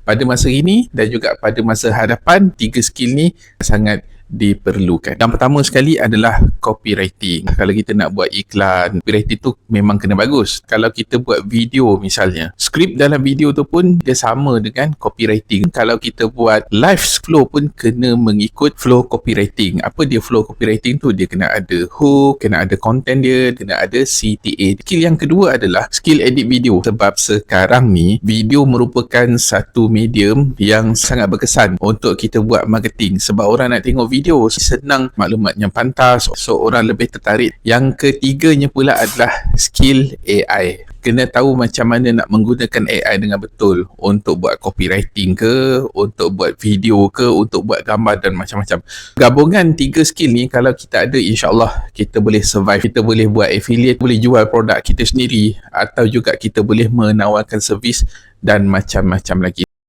pada masa ini dan juga pada masa hadapan, 3 skill ni sangat diperlukan. Yang pertama sekali adalah copywriting. Kalau kita nak buat iklan, copywriting tu memang kena bagus. Kalau kita buat video misalnya, skrip dalam video tu pun dia sama dengan copywriting. Kalau kita buat live flow pun kena mengikut flow copywriting. Apa dia flow copywriting tu? Dia kena ada hook, kena ada content dia, kena ada CTA. Skill yang kedua adalah skill edit video. Sebab sekarang ni video merupakan satu medium yang sangat berkesan untuk kita buat marketing. Sebab orang nak tengok video, senang, maklumatnya pantas, so orang lebih tertarik. Yang ketiganya pula adalah skill AI. Kena tahu macam mana nak menggunakan AI dengan betul untuk buat copywriting ke, untuk buat video ke, untuk buat gambar dan macam-macam. Gabungan 3 skill ni kalau kita ada, insyaAllah kita boleh survive. Kita boleh buat affiliate, boleh jual produk kita sendiri, atau juga kita boleh menawarkan servis dan macam-macam lagi.